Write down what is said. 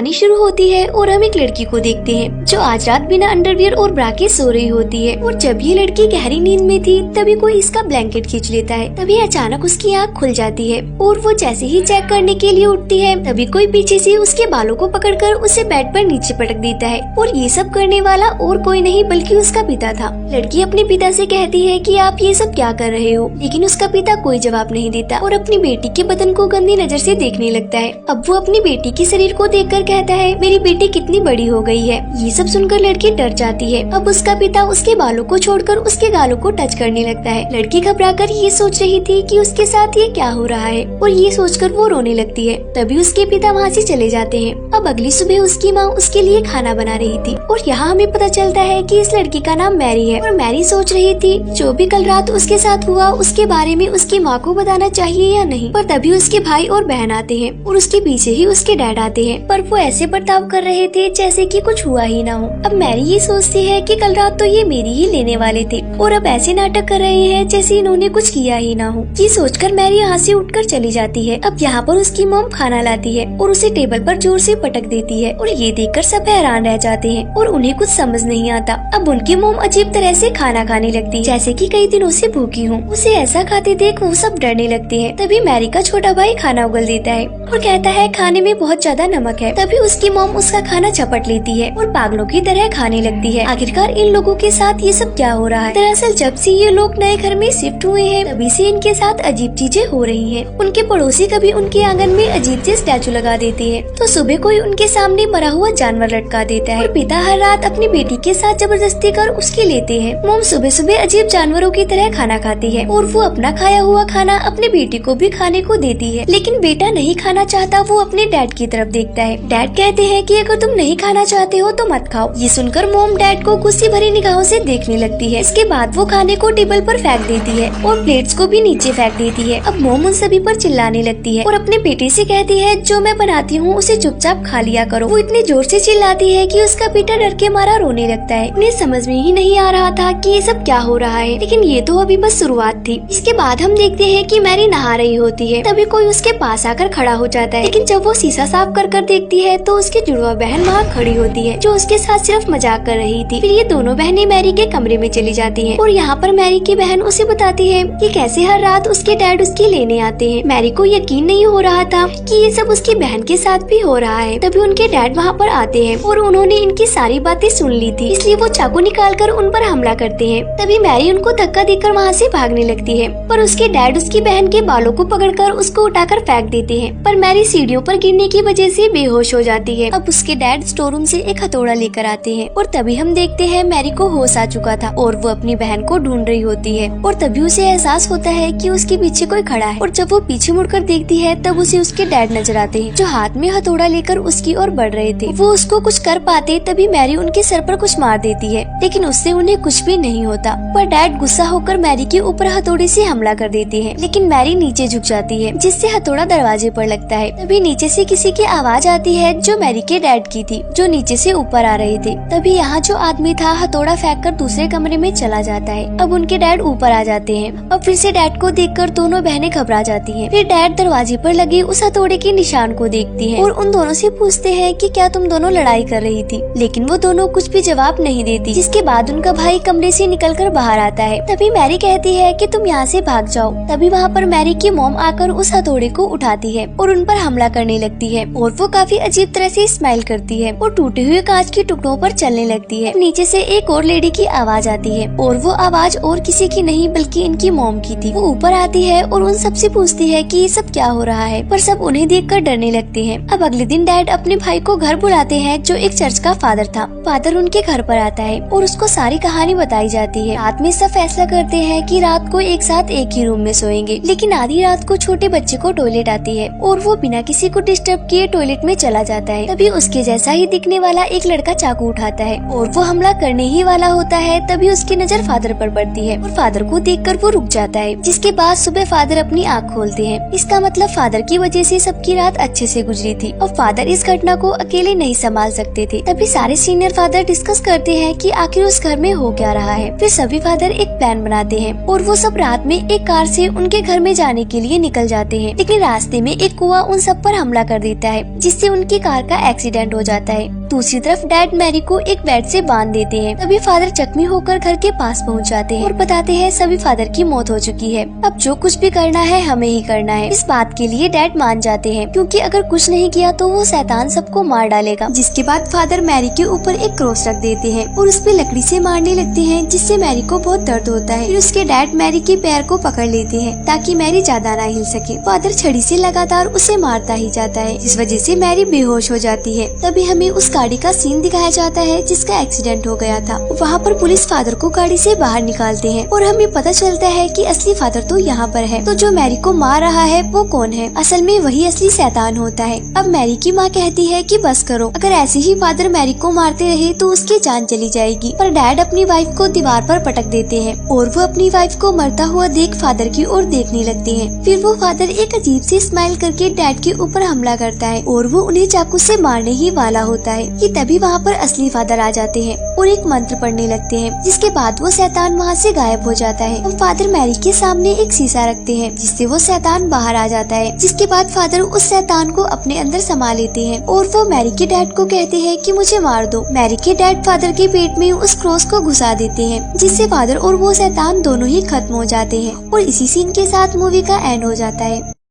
कहानी शुरू होती है और हम एक लड़की को देखते हैं जो आज रात बिना अंडरवियर और ब्रा के सो रही होती है। और जब ये लड़की गहरी नींद में थी तभी कोई इसका ब्लैंकेट खींच लेता है। तभी अचानक उसकी आँख खुल जाती है और वो जैसे ही चेक करने के लिए उठती है तभी कोई पीछे से उसके बालों को पकड़कर उसे बेड पर नीचे पटक देता है। और ये सब करने वाला और कोई नहीं बल्कि उसका पिता था। लड़की अपने पिता से कहती है कि आप ये सब क्या कर रहे हो, लेकिन उसका पिता कोई जवाब नहीं देता और अपनी बेटी के बदन को गंदी नजर से देखने लगता है। अब वो अपनी बेटी के शरीर को देखकर कहता है मेरी बेटी कितनी बड़ी हो गई है। ये सब सुनकर लड़की डर जाती है। अब उसका पिता उसके बालों को छोड़कर उसके गालों को टच करने लगता है। लड़की घबराकर ये सोच रही थी कि उसके साथ ये क्या हो रहा है और ये सोचकर वो रोने लगती है। तभी उसके पिता वहाँ से चले जाते हैं। अब अगली सुबह उसकी माँ उसके लिए खाना बना रही थी और यहाँ हमें पता चलता है कि इस लड़की का नाम मैरी है। और मैरी सोच रही थी जो भी कल रात उसके साथ हुआ उसके बारे में उसकी माँ को बताना चाहिए या नहीं। पर तभी उसके भाई और बहन आते हैं और उसके पीछे ही उसके डैड आते हैं, पर वो ऐसे बर्ताव कर रहे थे जैसे कि कुछ हुआ ही ना हो। अब मैरी ये सोचती है कि कल रात तो ये मेरी ही लेने वाले थे और अब ऐसे नाटक कर रहे हैं जैसे इन्होंने कुछ किया ही ना हो। ये सोचकर मैरी यहाँ से उठकर चली जाती है। अब यहाँ पर उसकी मॉम खाना लाती है और उसे टेबल पर जोर से पटक देती है और ये देखकर सब हैरान रह जाते हैं और उन्हें कुछ समझ नहीं आता। अब उनकी मॉम अजीब तरह से खाना खाने लगती है जैसे कि कई दिनों से भूखी हूँ। उसे ऐसा खाते देख वो सब डरने लगते हैं। तभी मैरी का छोटा भाई खाना उगल देता है और कहता है खाने में बहुत ज्यादा नमक है। तभी उसकी मॉम उसका खाना झपट लेती है और पागलों की तरह खाने लगती है। आखिरकार इन लोगों के साथ ये सब क्या हो रहा है। दरअसल जब से ये लोग नए घर में शिफ्ट हुए हैं तभी से इनके साथ अजीब चीजें हो रही हैं। उनके पड़ोसी कभी उनके आंगन में अजीब से स्टैचू लगा देते हैं तो सुबह कोई उनके सामने मरा हुआ जानवर लटका देता है और पिता हर रात अपनी बेटी के साथ जबरदस्ती कर उसकी लेते हैं। मोम सुबह सुबह अजीब जानवरों की तरह खाना खाती है और वो अपना खाया हुआ खाना अपने बेटी को भी खाने को देती है, लेकिन बेटा नहीं खाना चाहता। वो अपने डैड की तरफ देखता है। डैड कहते हैं कि अगर तुम नहीं खाना चाहते हो तो मत खाओ। ये सुनकर मोम डैड को गुस्से भरी निगाहों से देखने लगती है। इसके बाद वो खाने को टेबल पर फेंक देती है और प्लेट्स को भी नीचे फेंक देती है। अब मोम उन सभी पर चिल्लाने लगती है और अपने बेटे से कहती है जो मैं बनाती हूँ उसे चुपचाप खा लिया करो। वो इतने जोर से चिल्लाती है कि उसका बेटा डर के मारा रोने लगता है। उन्हें समझ में ही नहीं आ रहा था कि ये सब क्या हो रहा है, लेकिन ये तो अभी बस शुरुआत थी। इसके बाद हम देखते हैं कि मैरी नहा रही होती है। तभी कोई उसके पास आकर खड़ा हो जाता है, लेकिन जब वो शीशा साफ कर देखती है तो उसकी जुड़वा बहन वहाँ खड़ी होती है जो उसके साथ सिर्फ मजाक कर रही थी। फिर ये दोनों बहनें मैरी के कमरे में चली जाती हैं और यहाँ पर मैरी की बहन उसे बताती है कि कैसे हर रात उसके डैड उसकी लेने आते हैं। मैरी को यकीन नहीं हो रहा था कि ये सब उसकी बहन के साथ भी हो रहा है। तभी उनके डैड वहाँ पर आते हैं और उन्होंने इनकी सारी बातें सुन ली थी, इसलिए वो चाकू निकालकर उन पर हमला करते हैं। तभी मैरी उनको धक्का देकर वहाँ से भागने लगती है, पर उसके डैड उसकी बहन के बालों को पकड़कर उसको उठाकर फेंक देते हैं। पर मैरी सीढ़ियों पर गिरने की वजह से बेहोश हो जाती है। अब उसके डैड स्टोर रूम से एक हथौड़ा लेकर आते हैं और तभी हम देखते हैं मैरी को होश आ चुका था और वो अपनी बहन को ढूंढ रही होती है। और तभी उसे एहसास होता है कि उसके पीछे कोई खड़ा है और जब वो पीछे मुड़कर देखती है तब उसे उसके डैड नजर आते हैं जो हाथ में हथौड़ा लेकर उसकी ओर बढ़ रहे थे। वो उसको कुछ कर पाते तभी मैरी उनके सर पर कुछ मार देती है, लेकिन उससे उन्हें कुछ भी नहीं होता। पर डैड गुस्सा होकर मैरी के ऊपर हथौड़े से हमला कर देते हैं, लेकिन मैरी नीचे झुक जाती है जिससे हथौड़ा दरवाजे पर लगता है। तभी नीचे से किसी की आवाज आती है जो मैरी के डैड की थी जो नीचे से ऊपर आ रहे थे। तभी यहाँ जो आदमी था हथौड़ा फेंककर दूसरे कमरे में चला जाता है। अब उनके डैड ऊपर आ जाते हैं। अब फिर से डैड को देखकर दोनों बहनें घबरा जाती हैं। फिर डैड दरवाजे पर लगे उस हथौड़े के निशान को देखती हैं और उन दोनों से पूछते हैं कि क्या तुम दोनों लड़ाई कर रही थी, लेकिन वो दोनों कुछ भी जवाब नहीं देती। जिसके बाद उनका भाई कमरे से निकलकर बाहर आता है। तभी मैरी कहती है कि तुम यहाँ से भाग जाओ। तभी वहाँ पर मैरी की मॉम आकर उस हथौड़े को उठाती है और उन पर हमला करने लगती है और वो काफी अजीब तरह से स्माइल करती है और टूटे हुए कांच के टुकड़ों पर चलने लगती है। नीचे से एक और लेडी की आवाज आती है और वो आवाज और किसी की नहीं बल्कि इनकी मॉम की थी। वो ऊपर आती है और उन सबसे पूछती है कि ये सब क्या हो रहा है, पर सब उन्हें देखकर डरने लगते हैं। अब अगले दिन डैड अपने भाई को घर बुलाते हैं जो एक चर्च का फादर था। फादर उनके घर पर आता है और उसको सारी कहानी बताई जाती है। रात में सब फैसला करते हैं कि रात को एक साथ एक ही रूम में सोएंगे, लेकिन आधी रात को छोटे बच्चे को टॉयलेट आती है और वो बिना किसी को डिस्टर्ब किए टॉयलेट में चला जाता है। तभी उसके जैसा ही दिखने वाला एक लड़का चाकू उठाता है और वो हमला करने ही वाला होता है। तभी उसकी नजर फादर पर पड़ती है और फादर को देखकर वो रुक जाता है। जिसके बाद सुबह फादर अपनी आँख खोलते हैं। इसका मतलब फादर की वजह से सबकी रात अच्छे से गुजरी थी और फादर इस घटना को अकेले नहीं संभाल सकते थे। तभी सारे सीनियर फादर डिस्कस करते हैं कि आखिर उस घर में हो क्या रहा है। फिर सभी फादर एक प्लान बनाते हैं और वो सब रात में एक कार से उनके घर में जाने के लिए निकल जाते हैं, लेकिन रास्ते में एक कुआं उन सब पर हमला कर देता है जिससे उनकी की कार का एक्सीडेंट हो जाता है। दूसरी तरफ डैड मैरी को एक बेड से बांध देते हैं। तभी फादर जख्मी होकर घर के पास पहुंच जाते हैं और बताते हैं सभी फादर की मौत हो चुकी है, अब जो कुछ भी करना है हमें ही करना है। इस बात के लिए डैड मान जाते हैं, क्योंकि अगर कुछ नहीं किया तो वो शैतान सबको मार डालेगा। जिसके बाद फादर मैरी के ऊपर एक क्रॉस रख देते हैं और उस पे लकड़ी से मारने लगते हैं, जिससे मैरी को बहुत दर्द होता है। फिर उसके डैड मैरी के पैर को पकड़ लेते हैं ताकि मैरी ज्यादा ना हिल सके। फादर छड़ी से लगातार उसे मारता ही जाता है, जिस वजह से मैरी बेहोश हो जाती है। तभी हमें उस गाड़ी का सीन दिखाया जाता है जिसका एक्सीडेंट हो गया था। वहाँ पर पुलिस फादर को गाड़ी से बाहर निकालते हैं और हमें पता चलता है कि असली फादर तो यहाँ पर है। तो जो मैरी को मार रहा है वो कौन है? असल में वही असली शैतान होता है। अब मैरी की माँ कहती है कि बस करो, अगर ऐसे ही फादर मैरी को मारते रहे तो उसकी जान चली जाएगी। पर डैड अपनी वाइफ को दीवार पर पटक देते हैं और वो अपनी वाइफ को मरता हुआ देख फादर की ओर देखने लगते हैं। फिर वो फादर एक अजीब सी स्माइल करके डैड के ऊपर हमला करता है और वो उन्हें चाकू से मारने ही वाला होता है कि तभी वहाँ पर असली फादर आ जाते हैं और एक मंत्र पढ़ने लगते हैं, जिसके बाद वो शैतान वहाँ से गायब हो जाता है। और फादर मैरी के सामने एक शीशा रखते हैं जिससे वो शैतान बाहर आ जाता है। जिसके बाद फादर उस शैतान को अपने अंदर समा लेते हैं और वो मैरी के डैड को कहते हैं कि मुझे मार दो। मैरी के डैड फादर के पेट में उस क्रॉस को घुसा देते हैं, जिससे फादर और वो शैतान दोनों ही खत्म हो जाते हैं और इसी सीन के साथ मूवी का एंड हो जाता है।